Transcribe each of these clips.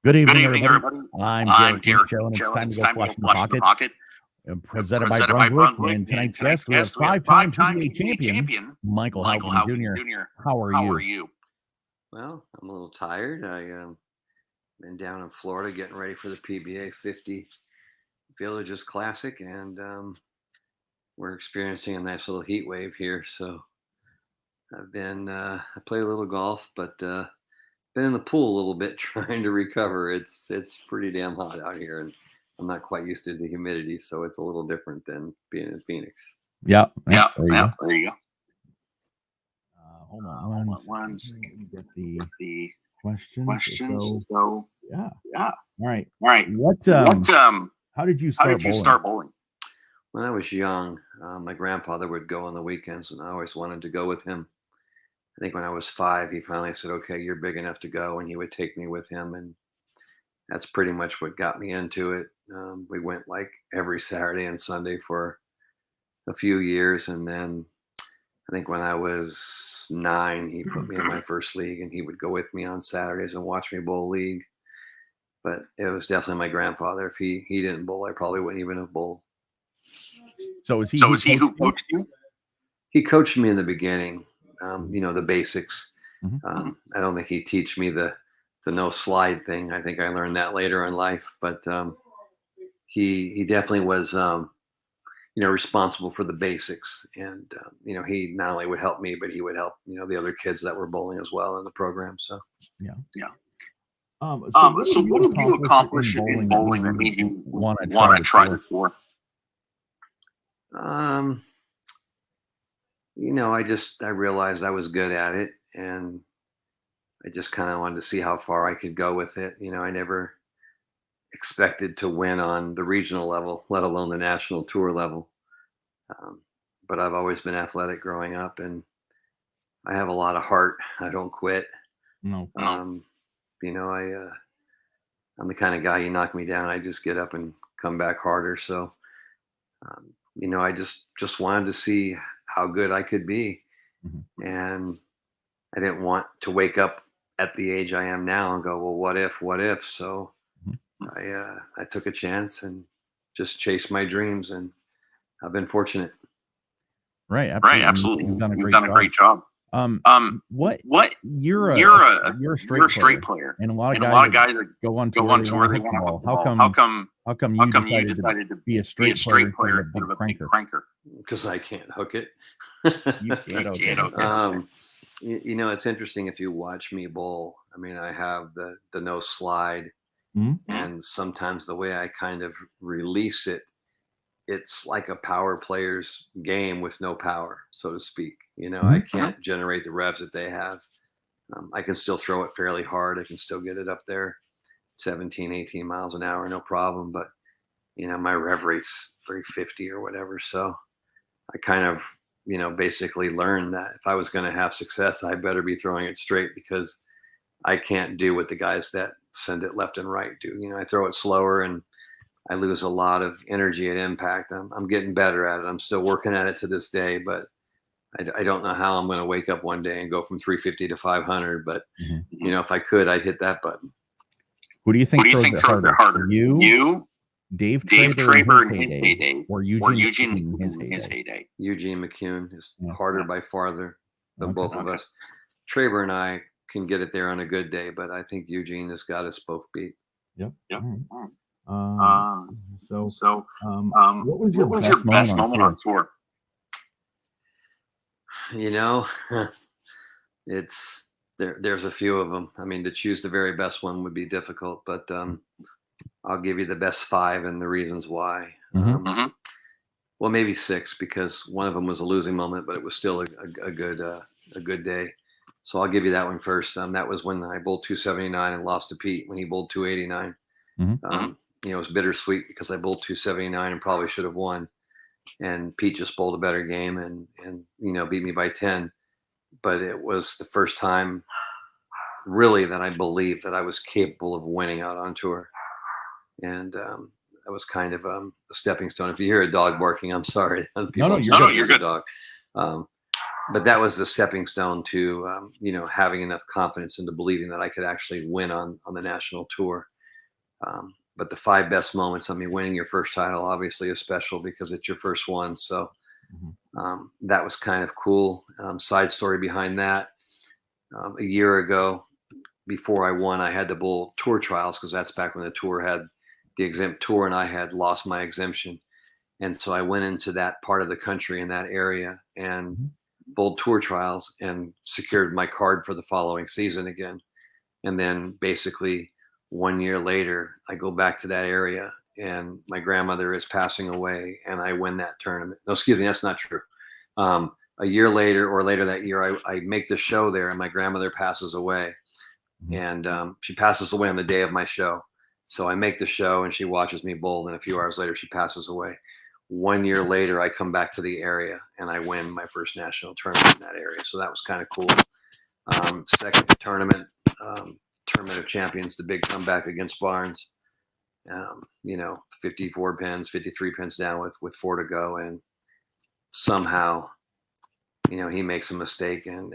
Good evening, everybody. I'm Derek Joe, and it's time to go flush in the pocket. Presented by Brunswick. And tonight's guest, we have five-time PBA champion, Michael Haugen Jr. How are you? Well, I'm a little tired. Been down in Florida getting ready for the PBA 50 Villages Classic, and we're experiencing a nice little heat wave here. So I've been I played a little golf, but been in the pool a little bit trying to recover. It's pretty damn hot out here, and I'm not quite used to the humidity, so it's a little different than being in Phoenix. Yeah. There you go. Hold on one second. Get the questions. So, yeah. All right. What? How did you start bowling? When I was young, my grandfather would go on the weekends, and I always wanted to go with him. I think when I was 5, he finally said, "Okay, you're big enough to go," and he would take me with him, and that's pretty much what got me into it. We went like every Saturday and Sunday for a few years, and then I think when I was 9, he put me in my first league, and he would go with me on Saturdays and watch me bowl league. But it was definitely my grandfather. If he didn't bowl, I probably wouldn't even have bowled. So is he who coached you? He coached me in the beginning, the basics. I don't think he teach me the no slide thing. I think I learned that later in life. But he definitely was responsible for the basics, and he not only would help me, but he would help the other kids that were bowling as well in the program. So yeah. So what did you accomplish in bowling that made you want to try the sport? I realized I was good at it, and I just kind of wanted to see how far I could go with it. I never expected to win on the regional level, let alone the national tour level. But I've always been athletic growing up, and I have a lot of heart. I don't quit. No. I'm the kind of guy, you knock me down, I just get up and come back harder. So, I just wanted to see how good I could be. And I didn't want to wake up at the age I am now and go, well, what if? So I took a chance and just chased my dreams, and I've been fortunate. Right. Absolutely. You've done a great job. What? You're a straight player, and a lot of guys that go on tour, they want to hook the ball. How come you decided to be a straight player instead of a big cranker? Because I can't hook it. You can't. It's interesting if you watch me bowl. I mean, I have the no slide, and sometimes the way I kind of release it, it's like a power player's game with no power, so to speak. I can't generate the revs that they have. I can still throw it fairly hard. I can still get it up there 17, 18 miles an hour, no problem. But, my rev rate's 350 or whatever. So I kind of, basically learned that if I was going to have success, I better be throwing it straight, because I can't do what the guys that send it left and right do. I throw it slower, and I lose a lot of energy at impact. I'm getting better at it. I'm still working at it to this day, but I don't know how I'm going to wake up one day and go from 350 to 500. But, if I could, I'd hit that button. Who do you think throws it harder? You, Dave Traber in his heyday, or Eugene in his heyday? Eugene McCune is harder by farther than both of us. Traber and I can get it there on a good day, but I think Eugene has got us both beat. Yep. Right. What was your best moment on tour? There's a few of them. I mean, to choose the very best one would be difficult, but I'll give you the best 5 and the reasons why. Well, maybe 6, because one of them was a losing moment, but it was still a good day. So I'll give you that one first. That was when I bowled 279 and lost to Pete when he bowled 289. It was bittersweet because I bowled 279 and probably should have won. And Pete just bowled a better game and beat me by 10. But it was the first time really that I believed that I was capable of winning out on tour. And that was kind of a stepping stone. If you hear a dog barking, I'm sorry. No, you're good. Dog. But that was the stepping stone to, having enough confidence into believing that I could actually win on the national tour. But the 5 best moments, I mean, winning your first title obviously is special because it's your first one. So that was kind of cool. Side story behind that, a year ago, before I won, I had to bull tour trials because that's back when the tour had the exempt tour and I had lost my exemption. And so I went into that part of the country in that area and bowled tour trials and secured my card for the following season again. And then basically 1 year later, I go back to that area and my grandmother is passing away and I win that tournament. No, excuse me, that's not true. A year later or later that year, I make the show there and my grandmother passes away. And she passes away on the day of my show. So I make the show and she watches me bowl. And a few hours later, she passes away. 1 year later, I come back to the area and I win my first national tournament in that area. So that was kind of cool. Second tournament, Tournament of Champions, the big comeback against Barnes. 54 pins, 53 pins down with 4 to go. And somehow, he makes a mistake and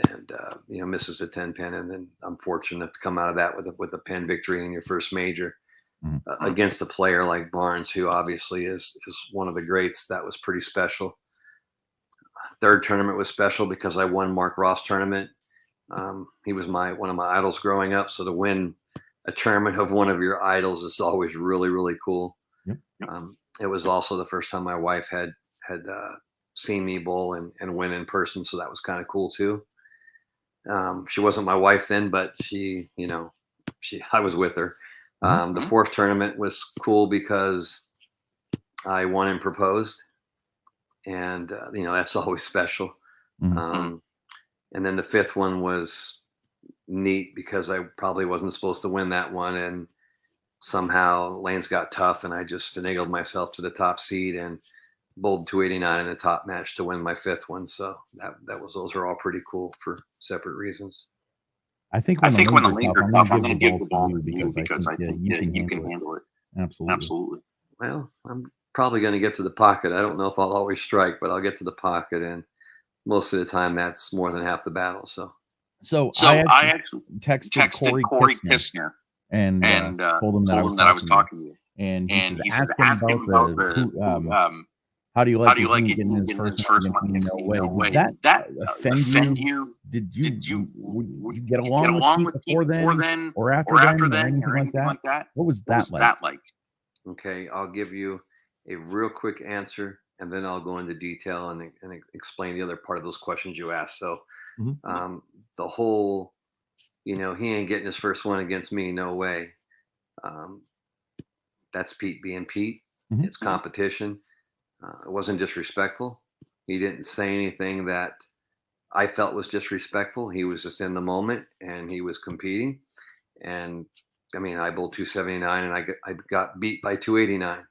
misses a 10 pin. And then I'm fortunate to come out of that with a pin victory in your first major against a player like Barnes, who obviously is one of the greats. That was pretty special. Third tournament was special because I won Mark Ross tournament. He was one of my idols growing up. So to win a tournament of one of your idols is always really, really cool. Yep. It was also the first time my wife had seen me bowl and win in person. So that was kind of cool too. She wasn't my wife then, but I was with her. The fourth tournament was cool because I won and proposed, and that's always special. And then the fifth one was neat because I probably wasn't supposed to win that one, and somehow lanes got tough, and I just finagled myself to the top seed and bowled 289 in the top match to win my fifth one. So those are all pretty cool for separate reasons. I think when the lanes are tough, I'm going to give the ball to you because I think you can handle it. Absolutely. Well, I'm probably going to get to the pocket. I don't know if I'll always strike, but I'll get to the pocket, and most of the time that's more than half the battle. So I actually texted Corey Kistner and told him that I was talking to you. And he said, ask him about how do you like it getting his first one against No Way? Did that offend you? Would you get along with Pete before then or after then or anything like that? What was that like? Okay, I'll give you a real quick answer, and then I'll go into detail and explain the other part of those questions you asked. So the whole, he ain't getting his first one against me, no way. That's Pete being Pete. It's competition. It wasn't disrespectful. He didn't say anything that I felt was disrespectful. He was just in the moment and he was competing. And I mean, I bowled 279 and I got beat by 289.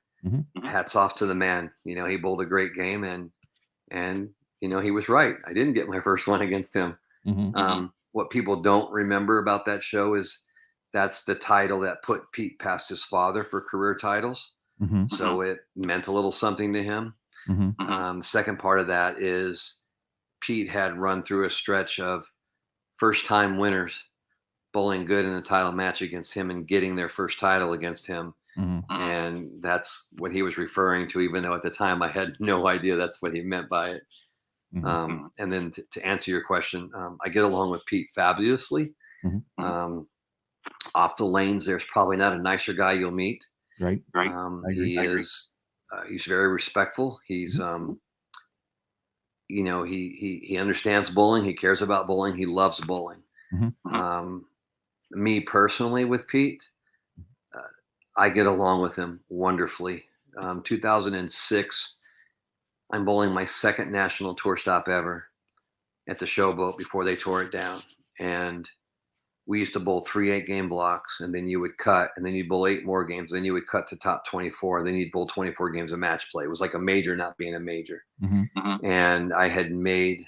Hats off to the man. He bowled a great game and he was right. I didn't get my first one against him. What people don't remember about that show is that's the title that put Pete past his father for career titles. So it meant a little something to him. The second part of that is Pete had run through a stretch of first-time winners bowling good in a title match against him and getting their first title against him. And that's what he was referring to, even though at the time I had no idea that's what he meant by it. And then to answer your question, I get along with Pete fabulously. Off the lanes, there's probably not a nicer guy you'll meet. Right. He's very respectful. He's, he understands bowling. He cares about bowling. He loves bowling. Me personally with Pete, I get along with him wonderfully. 2006, I'm bowling my second national tour stop ever at the Showboat before they tore it down. And we used to bowl 3 8-game blocks, and then you would cut, and then you'd bowl 8 more games. Then you would cut to top 24, and then you'd bowl 24 games of match play. It was like a major not being a major. And I had made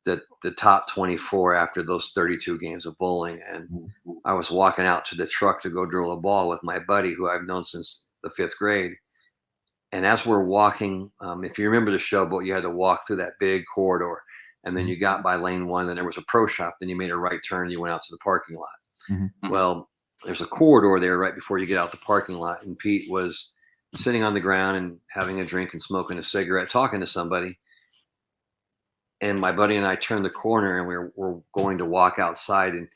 the top 24 after those 32 games of bowling. And I was walking out to the truck to go drill a ball with my buddy, who I've known since the 5th grade. And as we're walking, if you remember the Showboat, you had to walk through that big corridor. And then you got by lane 1, and there was a pro shop. Then you made a right turn. You went out to the parking lot. Well, there's a corridor there right before you get out the parking lot. And Pete was sitting on the ground and having a drink and smoking a cigarette, talking to somebody. And my buddy and I turned the corner and we're going to walk outside. And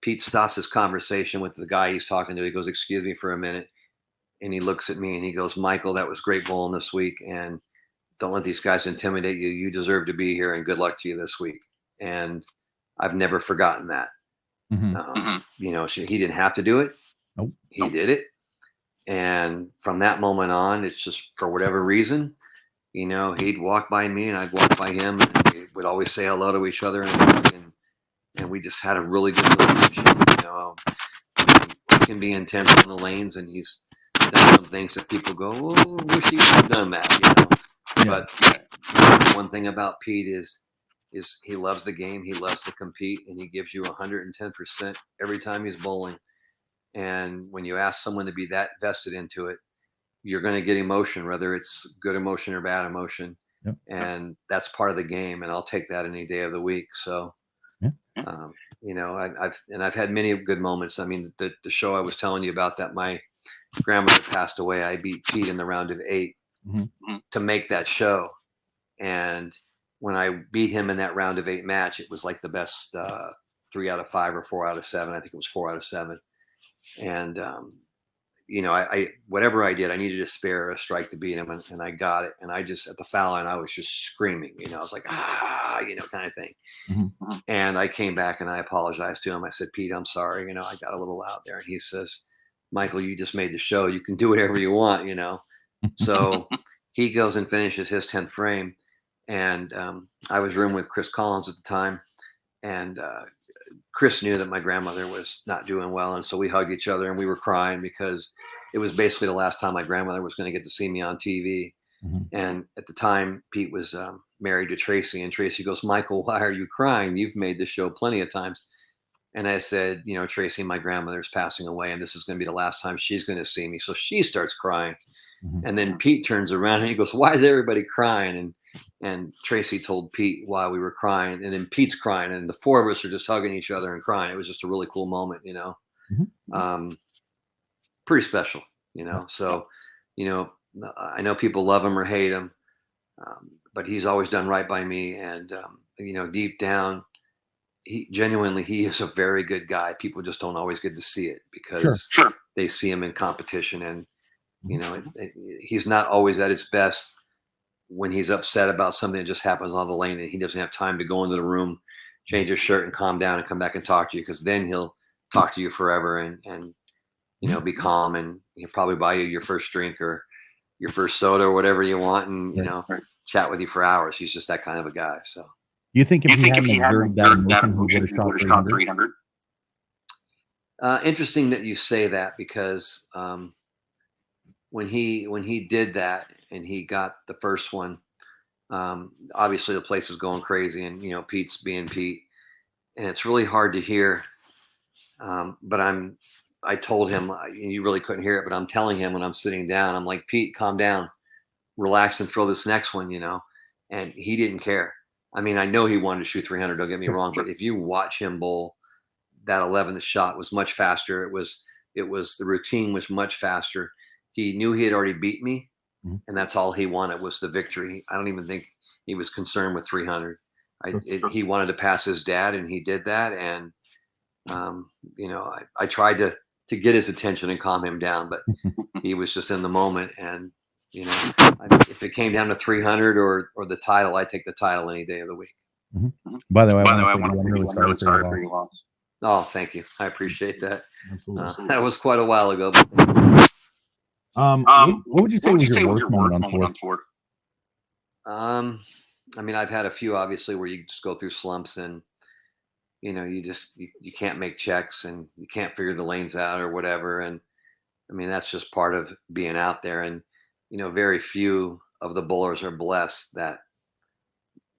Pete stops his conversation with the guy he's talking to. He goes, "Excuse me for a minute." And he looks at me and he goes, "Michael, that was great bowling this week. And don't let these guys intimidate you. You deserve to be here, and good luck to you this week." And I've never forgotten that. You know, he didn't have to do it. Nope. He did it. And from that moment on, it's just, for whatever reason, you know, he'd walk by me and I'd walk by him, and we would always say hello to each other. And we just had a really good relationship. You know, he can be intense in the lanes, and he's done some things that people go, "Oh, wish he would have done that," you know. Yeah. But one thing about Pete is he loves the game. He loves to compete, and he gives you 110% every time he's bowling. And when you ask someone to be that vested into it, you're going to get emotion, whether it's good emotion or bad emotion. Yep. And that's part of the game. And I'll take that any day of the week. So, yeah. You know, I've had many good moments. I mean, the show I was telling you about that my grandmother passed away, I beat Pete in the round of 8 to make that show. And when I beat him in that round of 8 match, it was like the best 3 out of 5 or 4 out of 7. I think it was 4 out of 7. And, you know, I whatever I did, I needed a spare, a strike to beat him, and I got it. And I just, at the foul line, I was just screaming, you know, I was like, you know, kind of thing. And I came back and I apologized to him. I said, "Pete, I'm sorry. You know, I got a little out there." And he says, "Michael, you just made the show. You can do whatever you want, you know." So he goes and finishes his 10th frame. And I was rooming with Chris Collins at the time. And Chris knew that my grandmother was not doing well. And so we hugged each other and we were crying because it was basically the last time my grandmother was going to get to see me on TV. And at the time, Pete was married to Tracy. And Tracy goes, "Michael, why are you crying? You've made this show plenty of times." And I said, "You know, Tracy, my grandmother's passing away, and this is going to be the last time she's going to see me." So she starts crying. And then Pete turns around and he goes, "Why is everybody crying?" And Tracy told Pete why we were crying. And then Pete's crying. And the 4 of us are just hugging each other and crying. It was just a really cool moment, you know. Pretty special, you know. So, you know, I know people love him or hate him, but he's always done right by me. And, you know, deep down, he is a very good guy. People just don't always get to see it because they see him in competition. And, you know, he's not always at his best when he's upset about something that just happens on the lane, and he doesn't have time to go into the room, change his shirt and calm down and come back and talk to you. Because then he'll talk to you forever and, you know, be calm, and he'll probably buy you your first drink or your first soda or whatever you want. And, you know, chat with you for hours. He's just that kind of a guy. So you think if he hadn't observed that emotion, he would have shot 300? Interesting that you say that, because when he did that and he got the first one, obviously the place was going crazy, and, you know, Pete's being Pete, and it's really hard to hear. But I told him, you really couldn't hear it, but I'm telling him when I'm sitting down, I'm like, "Pete, calm down, relax, and throw this next one," you know. And he didn't care. I mean, I know he wanted to shoot 300, don't get me wrong, but if you watch him bowl, that 11th shot was much faster. It was the routine was much faster. He knew he had already beat me, and that's all he wanted was the victory. I don't even think he was concerned with 300. He wanted to pass his dad, and he did that. And you know, I tried to get his attention and calm him down, but he was just in the moment. And, you know, if it came down to 300 or the title, I'd take the title any day of the week. By the way, I'm really sorry for your loss. Oh, thank you. I appreciate that. Absolutely. That was quite a while ago. What would you say was your worst moment on tour? I mean, I've had a few, obviously, where you just go through slumps, and, you know, you can't make checks, and you can't figure the lanes out or whatever. And I mean, that's just part of being out there. And, you know, very few of the bowlers are blessed that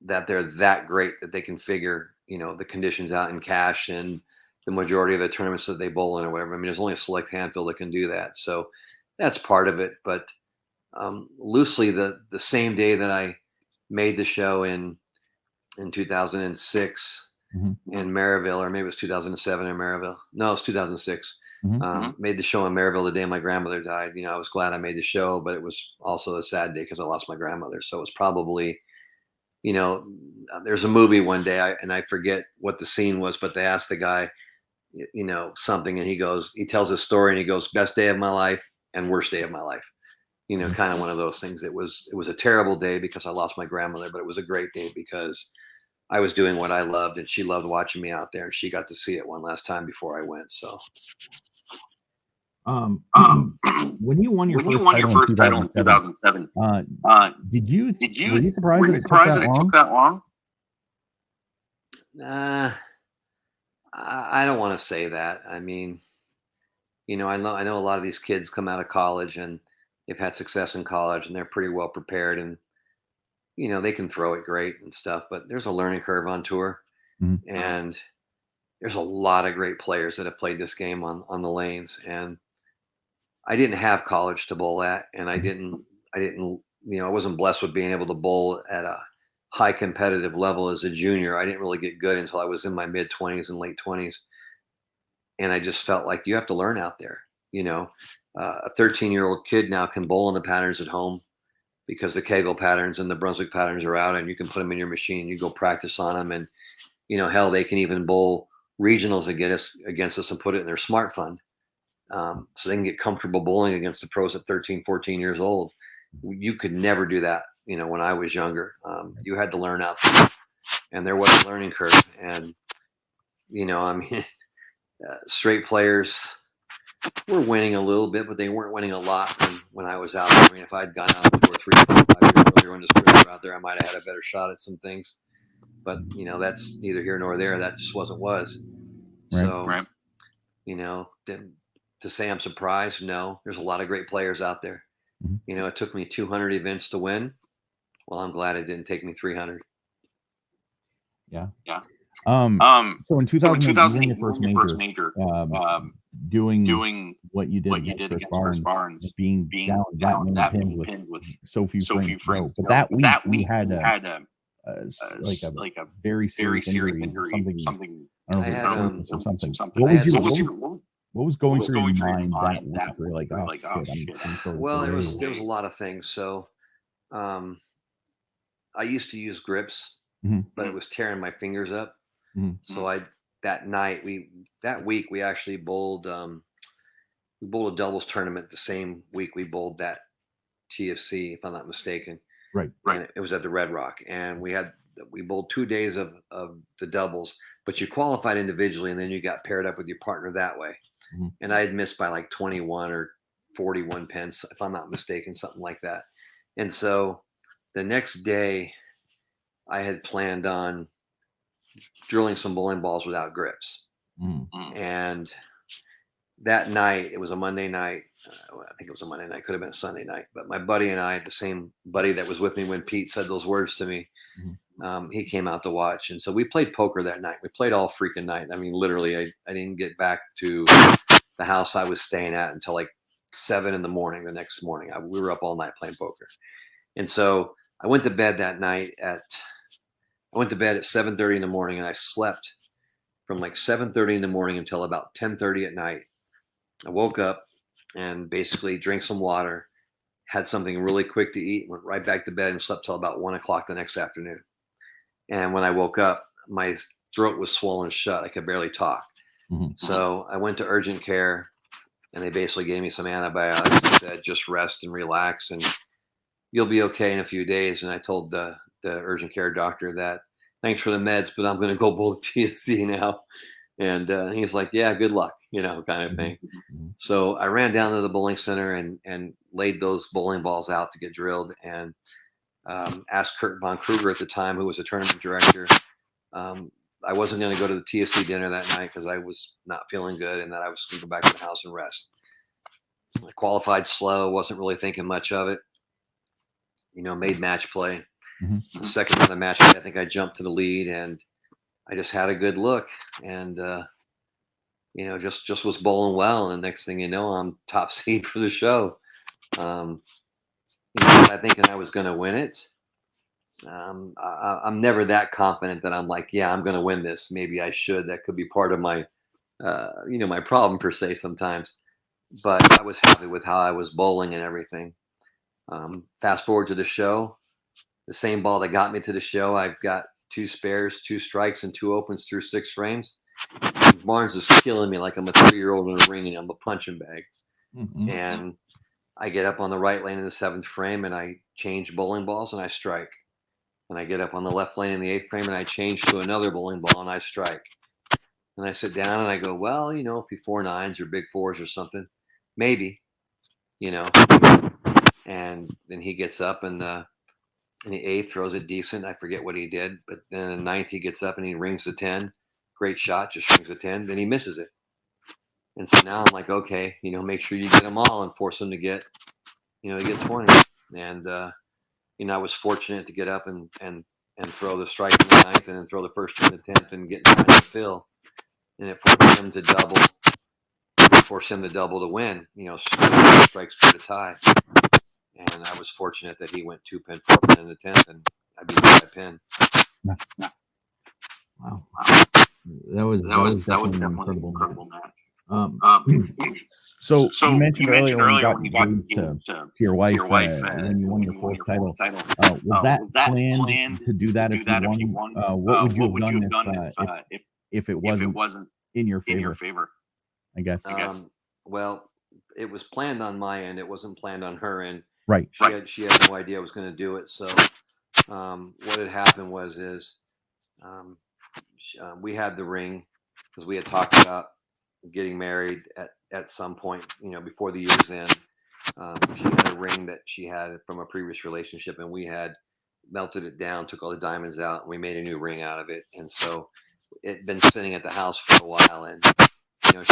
they're that great that they can figure, you know, the conditions out in cash and the majority of the tournaments that they bowl in or whatever. I mean, there's only a select handful that can do that. So that's part of it. But loosely, the same day that I made the show in 2006 in Maryville, or maybe it was 2007 in Maryville. No, it was 2006. Made the show in Maryville the day my grandmother died. I was glad I made the show, but it was also a sad day because I lost my grandmother. So it was probably, there's a movie one day and I forget what the scene was, but they asked the guy, something, and he tells his story and he goes, best day of my life and worst day of my life. Kind of one of those things. It was a terrible day because I lost my grandmother, but it was a great day because I was doing what I loved and she loved watching me out there and she got to see it one last time before I went. So. When you won your first title in 2007, were you surprised that it took that long? I don't want to say that. I mean, I know a lot of these kids come out of college and they've had success in college and they're pretty well prepared and they can throw it great and stuff, but there's a learning curve on tour, and there's a lot of great players that have played this game on the lanes, and I didn't have college to bowl at, and I wasn't blessed with being able to bowl at a high competitive level as a junior. I didn't really get good until I was in my mid 20s and late 20s. And I just felt like you have to learn out there. A 13-year-old kid now can bowl in the patterns at home because the Kegel patterns and the Brunswick patterns are out, and you can put them in your machine. You go practice on them, and hell, they can even bowl regionals against us and put it in their smart fund. So they can get comfortable bowling against the pros at 13, 14 years old. You could never do that, when I was younger. You had to learn out there, and there was a learning curve. And, straight players were winning a little bit, but they weren't winning a lot when I was out there. I mean, if I'd gone out the door 3 or 5 years earlier when the straights were out there, I might have had a better shot at some things. But, that's neither here nor there. That just wasn't was. Right. So, right. To say I'm surprised, no. There's a lot of great players out there. It took me 200 events to win. Well, I'm glad it didn't take me 300. Yeah. So in 2000, you won your first major, doing what you did against Chris Barnes, being down that many pins with so few frames. But that week we had a very serious injury, something. I don't know, something. What was going through your mind that week? You're like, oh shit. Well, there was a lot of things. So, I used to use grips, but it was tearing my fingers up. So that week we actually bowled. We bowled a doubles tournament the same week we bowled that TFC, if I'm not mistaken. Right. And it was at the Red Rock, and we bowled 2 days of the doubles, but you qualified individually, and then you got paired up with your partner that way. And I had missed by like 21 or 41 pins, if I'm not mistaken, something like that. And so the next day I had planned on drilling some bowling balls without grips. And that night, it was a Monday night. I think it was a Monday night, could have been a Sunday night. But my buddy and I, the same buddy that was with me when Pete said those words to me, he came out to watch. And so we played poker that night. We played all freaking night. I mean, literally, I didn't get back to the house I was staying at until like 7 a.m. the next morning. We were up all night playing poker. And so I went to bed that night at 7:30 in the morning, and I slept from like 7:30 in the morning until about 10:30 at night. I woke up and basically drank some water, had something really quick to eat, went right back to bed and slept till about 1 o'clock the next afternoon. And when I woke up, my throat was swollen shut. I could barely talk. So I went to urgent care, and they basically gave me some antibiotics and said, just rest and relax, and you'll be okay in a few days. And I told the urgent care doctor that, thanks for the meds, but I'm going to go bowl the TSC now. And he's like, yeah, good luck, kind of thing. So I ran down to the bowling center and laid those bowling balls out to get drilled, and asked Kurt Von Kruger at the time, who was a tournament director. I wasn't going to go to the TSC dinner that night because I was not feeling good, and that I was going to go back to the house and rest. I qualified slow, wasn't really thinking much of it. Made match play. The second round of match play, I think I jumped to the lead, and I just had a good look, and just was bowling well. And the next thing you know, I'm top seed for the show. I thinking I was going to win it. I'm never that confident that I'm like, yeah, I'm going to win this. Maybe I should. That could be part of my my problem per se sometimes. But I was happy with how I was bowling and everything. Fast forward to the show, the same ball that got me to the show, I've got 2 spares, 2 strikes, and 2 opens through 6 frames. Barnes is killing me like I'm a 3-year-old in a ring and I'm a punching bag. Mm-hmm. And I get up on the right lane in the 7th frame and I change bowling balls and I strike. And I get up on the left lane in the 8th frame and I change to another bowling ball and I strike. And I sit down and I go, well, if you 4 9s or big 4s or something, maybe, And then he gets up and in the 8th throws it decent. I forget what he did, but then in the 9th he gets up and he rings the 10. Great shot, just rings the 10. Then he misses it. And so now I'm like, okay, make sure you get them all and force them to get, to get 20. And I was fortunate to get up and throw the strike in the 9th and then throw the first in the 10th and get time to fill. And it forced him to double. To win. Strikes for the tie. And I was fortunate that he went 2-pin, 4-pin in the 10th, and I beat him by a pin. Wow. That was definitely an incredible match. So you mentioned earlier when you got engaged to your wife when you won your 4th title. Was that planned to do that if you won? What would you have done if it wasn't in your favor? I guess. Well, it was planned on my end. It wasn't planned on her end. Right. She had no idea I was going to do it. So what had happened was we had the ring because we had talked about getting married at some point, before the year's end. She had a ring that she had from a previous relationship, and we had melted it down, took all the diamonds out, and we made a new ring out of it. And so it had been sitting at the house for a while, and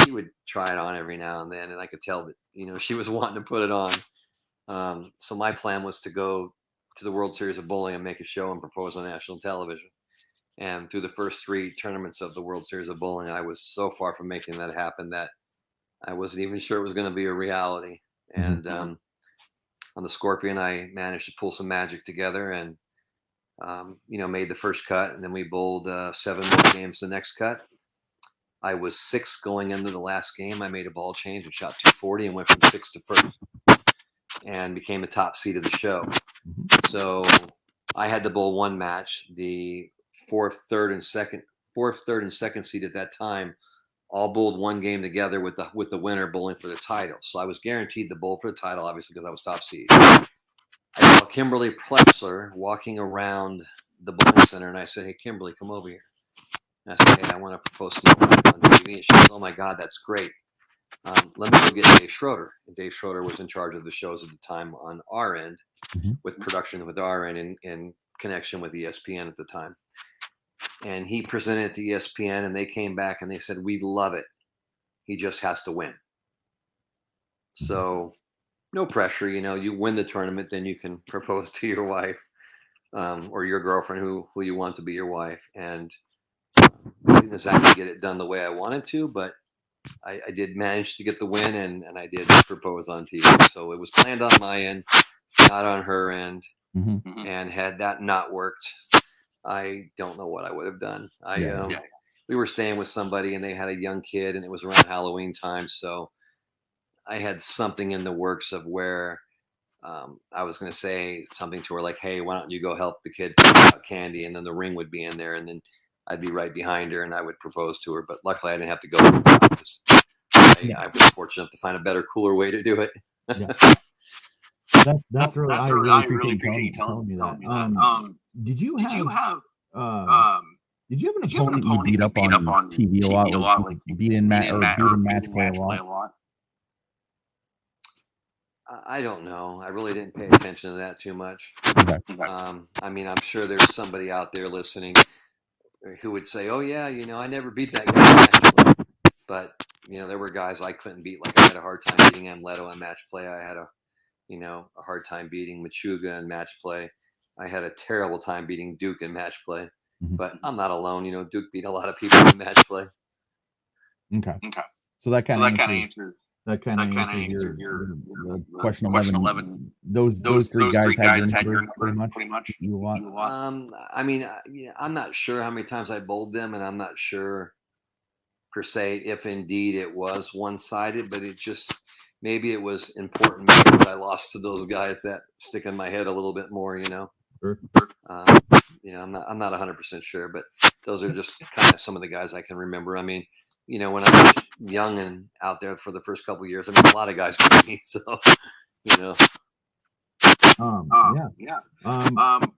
she would try it on every now and then, and I could tell that she was wanting to put it on. So my plan was to go to the World Series of Bowling and make a show and propose on national television. And through the first 3 tournaments of the World Series of Bowling, I was so far from making that happen that I wasn't even sure it was going to be a reality. And on the Scorpion, I managed to pull some magic together and, made the first cut. And then we bowled 7 more games the next cut. I was 6th going into the last game. I made a ball change and shot 240 and went from 6th to 1st and became the top seed of the show. So I had to bowl 1 match. The 4th, 3rd, and 2nd seed at that time all bowled 1 game together with the winner bowling for the title. So I was guaranteed the bowl for the title, obviously, because I was top seed. I saw Kimberly Plexler walking around the bowling center, and I said, "Hey, Kimberly, come over here." And I said, "Hey, I want to propose to my wife on TV." And she said, "Oh my God, that's great. Let me go get Dave Schroeder." And Dave Schroeder was in charge of the shows at the time on our end, with production with our end in connection with ESPN at the time. And he presented it to ESPN, and they came back and they said, "We love it. He just has to win." So no pressure, you win the tournament, then you can propose to your wife or your girlfriend who you want to be your wife. And I didn't exactly get it done the way I wanted to, but I did manage to get the win, and I did propose on TV. So it was planned on my end, not on her end. And had that not worked, I don't know what I would have done. We were staying with somebody and they had a young kid, and it was around Halloween time. So I had something in the works of where I was going to say something to her like, "Hey, why don't you go help the kid pick out candy?" And then the ring would be in there, and then I'd be right behind her and I would propose to her. But luckily I didn't have to go. I was fortunate enough to find a better, cooler way to do it. That's really, I really appreciate you telling me that. Did you have an opponent you beat up on TV a lot, like beating match play a lot? I don't know. I really didn't pay attention to that too much. Okay. I'm sure there's somebody out there listening who would say, "Oh yeah, I never beat that guy." But there were guys I couldn't beat. Like I had a hard time beating Amleto in match play. I had a hard time beating Machuga in match play. I had a terrible time beating Duke in match play. But I'm not alone. Duke beat a lot of people in match play. Okay. So that kind of answers your question 11. Those 3 guys had your pretty much. You I'm not sure how many times I bowled them, and I'm not sure per se, if indeed it was one-sided, but it just, maybe it was important that I lost to those guys that stick in my head a little bit more, Sure. I'm not 100% sure, but those are just kind of some of the guys I can remember. I mean, when I was young and out there for the first couple of years, I mean, a lot of guys beat me, so Yeah.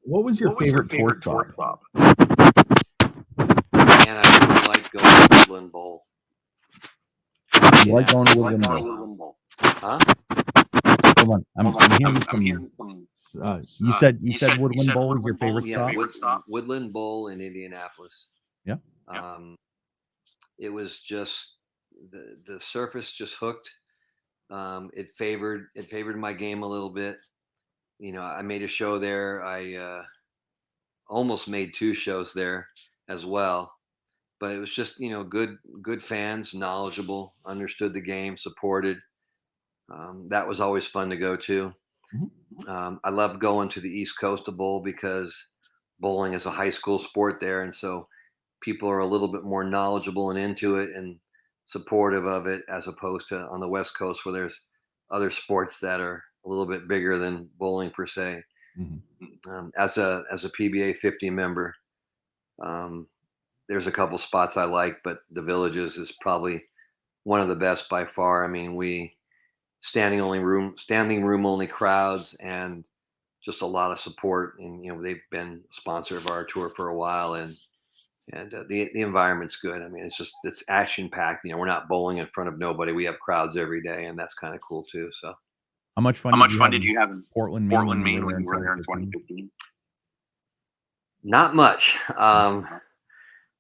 What was your favorite tour stop? And I really like going to Woodland Bowl. You like going to Woodland Bowl? Huh? Hold on. I'm hearing some. You said Woodland Bowl was your favorite stop? Woodland Bowl in Indianapolis. Yeah. It was just the surface just hooked. It favored my game a little bit. I made a show there. I almost made 2 shows there as well, but it was just good fans, knowledgeable, understood the game, supported. That was always fun to go to. Mm-hmm. I loved going to the East Coast Bowl because bowling is a high school sport there, and so people are a little bit more knowledgeable and into it and supportive of it, as opposed to on the West Coast where there's other sports that are a little bit bigger than bowling per se. Mm-hmm. As a PBA 50 member, there's a couple spots I like, but the Villages is probably one of the best by far. I mean, we standing room only crowds, and just a lot of support. And they've been a sponsor of our tour for a while, and the environment's good. I mean, it's action packed. We're not bowling in front of nobody. We have crowds every day, and that's kind of cool too. So, how much fun did you have in Portland, Maine when you were there in 2015? Not much.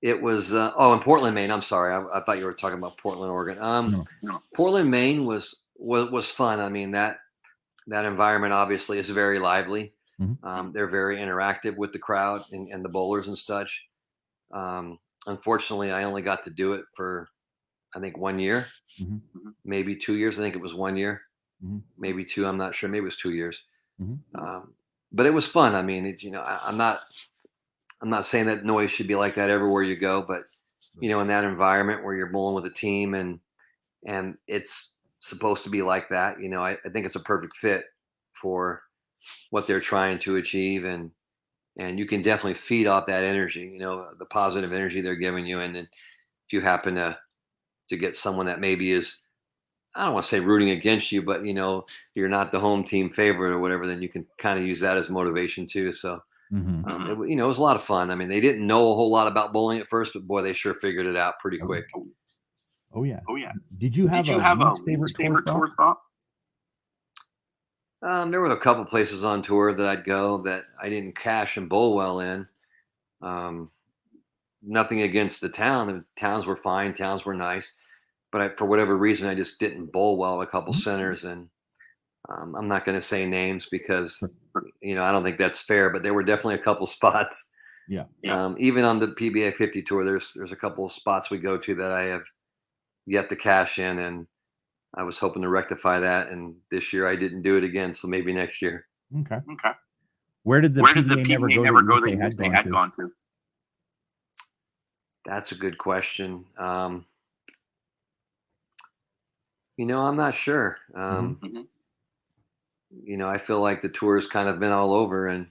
It was in Portland, Maine. I'm sorry, I thought you were talking about Portland, Oregon. No. Portland, Maine was fun. I mean, that environment obviously is very lively. Mm-hmm. They're very interactive with the crowd and the bowlers and such. Unfortunately, I only got to do it for, I think, 1 year, mm-hmm. maybe 2 years. I think it was 1 year, mm-hmm. maybe 2. I'm not sure. Maybe it was 2 years. Mm-hmm. But it was fun. I mean, I'm not saying that noise should be like that everywhere you go, but in that environment where you're bowling with a team and it's supposed to be like that, I think it's a perfect fit for what they're trying to achieve, and you can definitely feed off that energy, the positive energy they're giving you. And then if you happen to get someone that maybe is, I don't want to say rooting against you, but you're not the home team favorite or whatever, then you can kind of use that as motivation too. So mm-hmm. it was a lot of fun. I mean, they didn't know a whole lot about bowling at first, but boy, they sure figured it out pretty quick. Oh yeah. Did you have a favorite tour stop? There were a couple places on tour that I'd go that I didn't cash and bowl well in. Nothing against the town. The towns were fine. Towns were nice. But for whatever reason, I just didn't bowl well at a couple centers. And I'm not going to say names because, I don't think that's fair. But there were definitely a couple spots. Yeah. Even on the PBA 50 tour, there's a couple of spots we go to that I have yet to cash in. And I was hoping to rectify that, and this year I didn't do it again. So maybe next year. Okay. Where did the PBA never go that they had gone to? That's a good question. I'm not sure. Mm-hmm. I feel like the tour has kind of been all over, and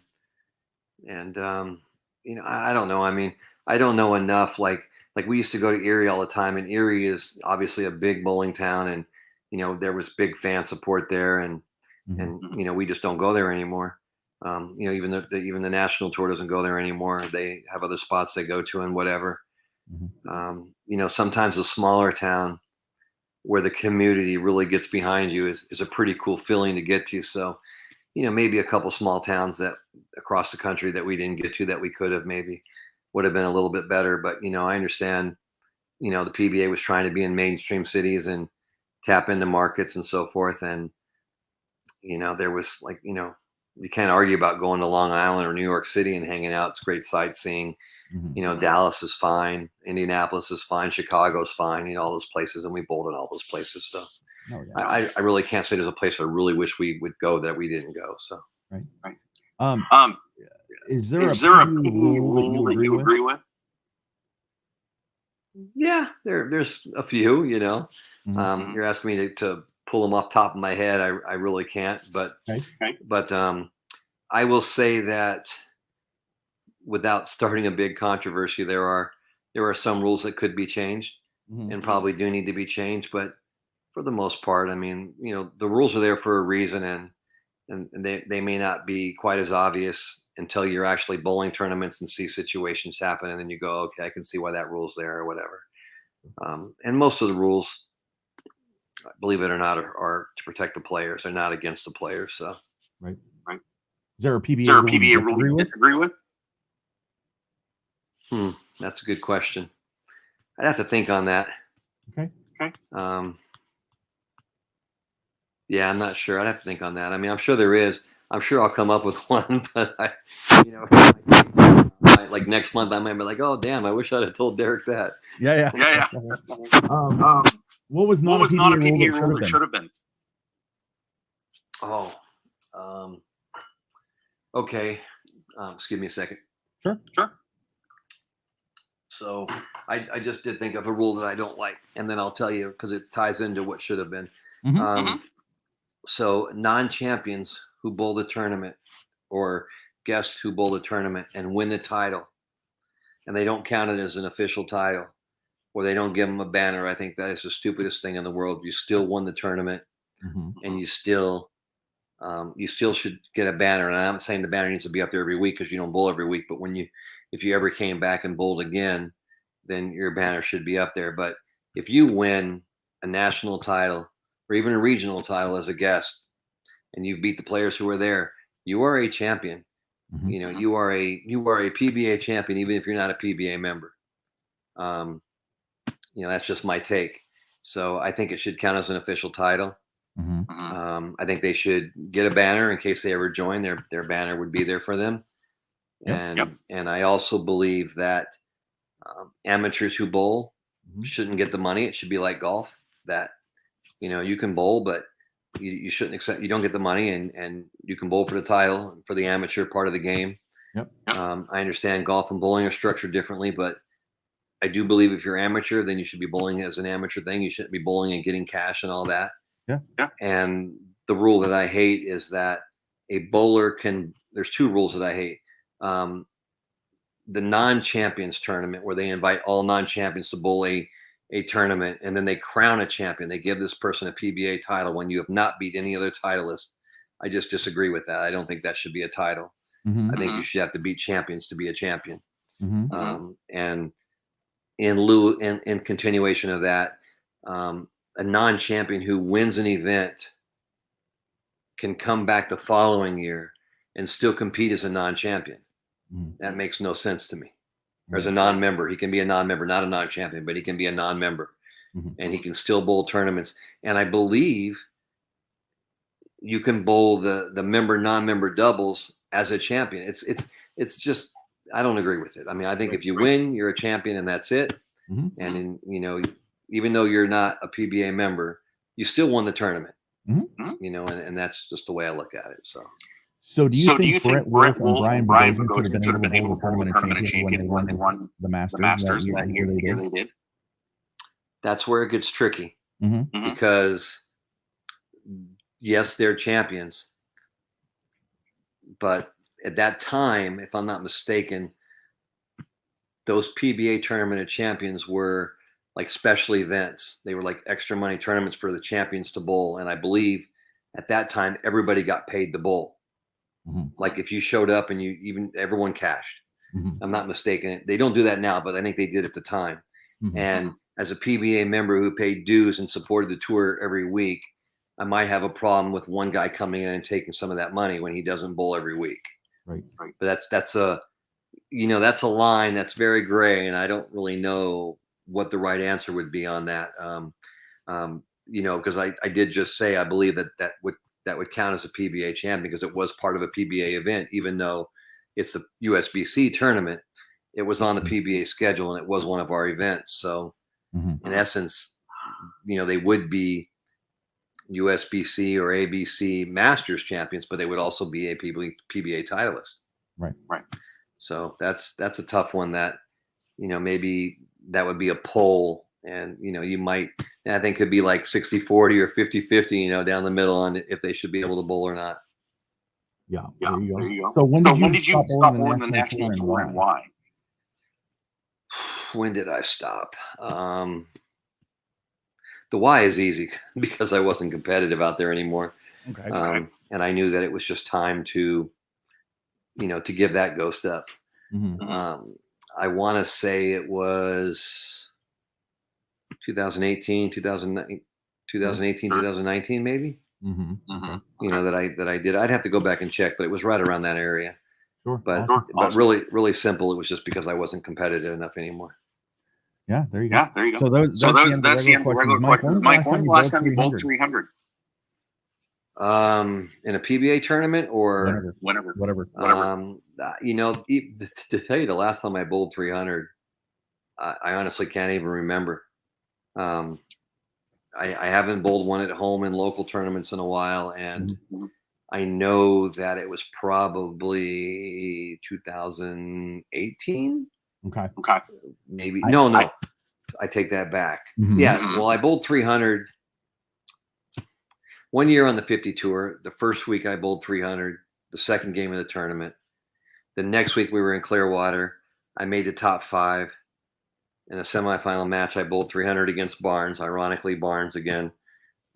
I don't know. I mean, I don't know enough. Like we used to go to Erie all the time, and Erie is obviously a big bowling town, and there was big fan support there, and we just don't go there anymore. Even the national tour doesn't go there anymore. They have other spots they go to and whatever. Mm-hmm. Sometimes a smaller town where the community really gets behind you is a pretty cool feeling to get to. So, maybe a couple small towns that across the country that we didn't get to that we could have maybe would have been a little bit better. But, I understand, the PBA was trying to be in mainstream cities and tap into markets and so forth. And, there was you can't argue about going to Long Island or New York City and hanging out. It's great sightseeing. Mm-hmm. Dallas is fine. Indianapolis is fine. Chicago's fine. All those places. And we bowled in all those places. So I really can't say there's a place I really wish we would go that we didn't go. So, right. Is there a PBA rule that you agree with? Yeah, there's a few, you know. You're asking me to pull them off top of my head. I really can't, but I will say that without starting a big controversy, there are some rules that could be changed and probably do need to be changed. But for the most part, I mean, you know, the rules are there for a reason, and they may not be quite as obvious until you're actually bowling tournaments and see situations happen, and then you go, okay, I can see why that rule's there or whatever. And most of the rules, believe it or not, are to protect the players. They're not against the players. So, right. Is there a PBA rule you disagree with? That's a good question. I'd have to think on that. Okay. Yeah, I'm not sure. I'd have to think on that. I mean, I'm sure there is. I'm sure I'll come up with one, but like next month I might be like, oh damn, I wish I'd have told Derek that. Yeah. What was not a PBA rule that should have been? Oh, okay. Excuse me a second. Sure. So I just did think of a rule that I don't like, and then I'll tell you because it ties into what should have been. So non-champions who bowl the tournament or guests who bowl the tournament and win the title, and they don't count it as an official title, or they don't give them a banner, I think that is the stupidest thing in the world. You still won the tournament, and you still should get a banner. And I'm not saying the banner needs to be up there every week because you don't bowl every week, but if you ever came back and bowled again, then your banner should be up there. But if you win a national title or even a regional title as a guest, and you've beat the players who were there, you are a champion. You know, you are a PBA champion, even if you're not a PBA member. You know, that's just my take. So I think it should count as an official title. I think they should get a banner in case they ever join. Their banner would be there for them. And I also believe that amateurs who bowl shouldn't get the money. It should be like golf, that you know, you can bowl, but you shouldn't accept. You don't get the money, and you can bowl for the title, for the amateur part of the game. I understand golf and bowling are structured differently, but I do believe if you're amateur, then you should be bowling as an amateur thing. You shouldn't be bowling and getting cash and all that. And the rule that I hate is that a bowler can. There's two rules that I hate. The non-champions tournament, where they invite all non-champions to bowl a tournament, and then they crown a champion. They give this person a PBA title when you have not beat any other titleist. I just disagree with that. I don't think that should be a title. I think you should have to beat champions to be a champion. And in continuation of that, a non-champion who wins an event can come back the following year and still compete as a non-champion. That makes no sense to me. Or as a non-member, he can be a non-member, not a non-champion, but he can be a non-member, and he can still bowl tournaments. And I believe you can bowl the member non-member doubles as a champion. It's just, I don't agree with it. I mean, I think if you win, you're a champion, and that's it. And you know, even though you're not a PBA member, you still won the tournament. You know, and that's just the way I look at it. So do you think Brett Wolf and Brian Bogosian should have been able to bowl the tournament champion when they won the Masters that year they did? That's where it gets tricky, because yes, they're champions, but at that time, if I'm not mistaken, those PBA tournament of champions were like special events. They were like extra money tournaments for the champions to bowl. And I believe at that time, everybody got paid to bowl. Like if you showed up and everyone cashed. I'm not mistaken. They don't do that now, but I think they did at the time. And as a PBA member who paid dues and supported the tour every week, I might have a problem with one guy coming in and taking some of that money when he doesn't bowl every week. Right. But that's a line that's very gray, and I don't really know what the right answer would be on that. You know, because I did just say I believe that would count as a PBA champion because it was part of a PBA event, even though it's a USBC tournament. It was on the PBA schedule, and it was one of our events. So, in essence, you know, they would be USBC or ABC Masters champions, but they would also be a PBA titleist. Right. So that's a tough one that, you know, maybe that would be a poll. And, you might, I think could be like 60-40 or 50-50, down the middle on if they should be able to bowl or not. Yeah. There you go. So when did you stop bowling the national tour and why? When did I stop? The why is easy because I wasn't competitive out there anymore. Okay. And I knew that it was just time to, to give that ghost up. Mm-hmm. I want to say it was 2018, 2019, maybe. Mm-hmm. That I did. I'd have to go back and check, but it was right around that area. Sure. But really, really simple. It was just because I wasn't competitive enough anymore. Yeah, there you go. So that's the end of the regular question. Mike, when was the last time you bowled 300? In a PBA tournament or whatever. To tell you the last time I bowled 300, I honestly can't even remember. I haven't bowled one at home in local tournaments in a while, and I know that it was probably 2018. Okay. Maybe. No. I take that back. Mm-hmm. Yeah. Well, I bowled 300 one year on the 50 tour. The first week I bowled 300, the second game of the tournament. The next week we were in Clearwater. I made the top 5. In a semifinal match, I bowled 300 against Barnes. Ironically, Barnes again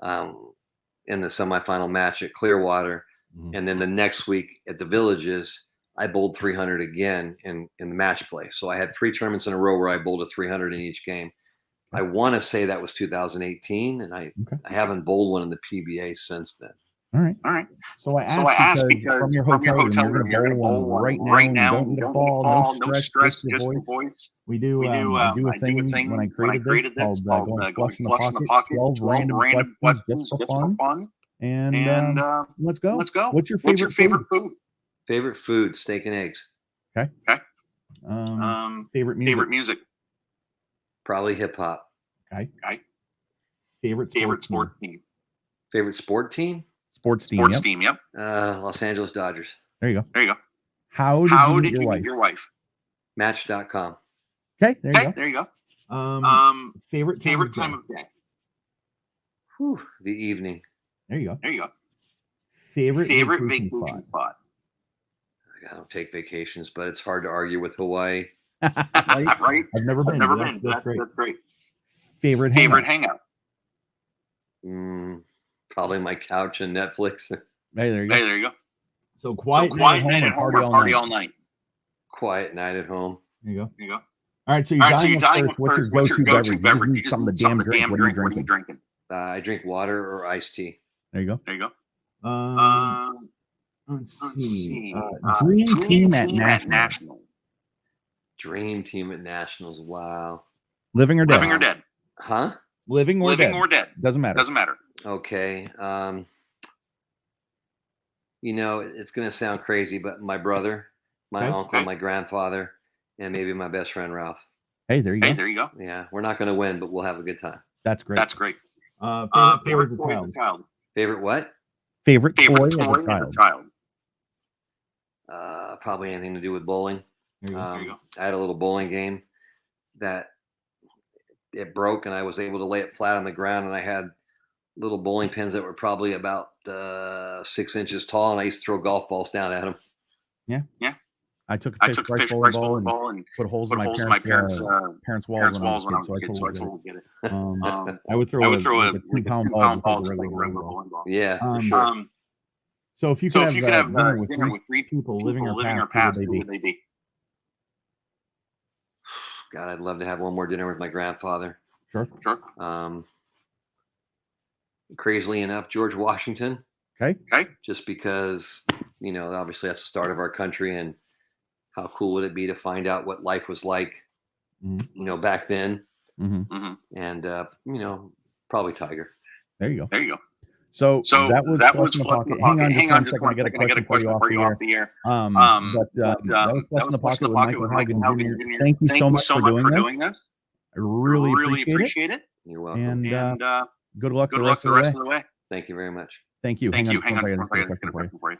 in the semifinal match at Clearwater. Mm-hmm. And then the next week at the Villages, I bowled 300 again in the match play. So I had 3 tournaments in a row where I bowled a 300 in each game. I want to say that was 2018, and I haven't bowled one in the PBA since then. All right. So I asked because from your hotel room, you're going to bowl one right now. You don't need a ball, no stress, just the voice. I do a thing when I created this called going flush in the pocket, 12 random questions just for fun. And let's go. What's your favorite food? Favorite food, steak and eggs. Okay. Favorite music. Probably hip hop. Okay. Favorite sport team. Favorite sport team? Sports team. Yep. Los Angeles Dodgers. There you go. How did you meet your wife? Match.com. Okay. There you go. Favorite time of day. The evening. There you go. Favorite vacation spot. I don't take vacations, but it's hard to argue with Hawaii. Right? I've never been. That's great. Favorite hangout. Probably my couch and Netflix. Hey, there you go. So quiet night at home or party all night. Quiet night at home. There you go. All right, so you're dying of thirst. What's your go-to beverage? You just need something to damn drink. What are you drinking? I drink water or iced tea. There you go. Let's see. Dream team at National. Dream team at Nationals. Wow. Living or dead? Huh? Living or dead? Doesn't matter. Okay. It's going to sound crazy, but my brother, my uncle, my grandfather, and maybe my best friend, Ralph. Hey, there you go. Yeah. We're not going to win, but we'll have a good time. That's great. Favorite toy as a child. Favorite what? Favorite toy as a child. Probably anything to do with bowling. There you go. I had a little bowling game that it broke, and I was able to lay it flat on the ground, and I had little bowling pins that were probably about 6 inches tall, and I used to throw golf balls down at them. Yeah. I took a fish rice bowling ball and put holes in my parents' walls when I was a kid, so I totally get it. I would throw a 2-pound ball with a regular bowling ball. Yeah, for sure. So if you could have dinner with 3 people living or past, who would they be? God, I'd love to have one more dinner with my grandfather. Sure. Crazily enough, George Washington. Okay. Just because, obviously that's the start of our country, and how cool would it be to find out what life was like, back then. Mm-hmm. And, probably Tiger. There you go. So that was Flush in the Pocket. Hang on just one second. I got a question for you off the air. That was Flush in the Pocket with Michael Haugen Jr. Thank you so much for doing this. I really appreciate it. You're welcome. And good luck the rest of the way. Thank you very much. Thank you. Hang on. I got a question for you.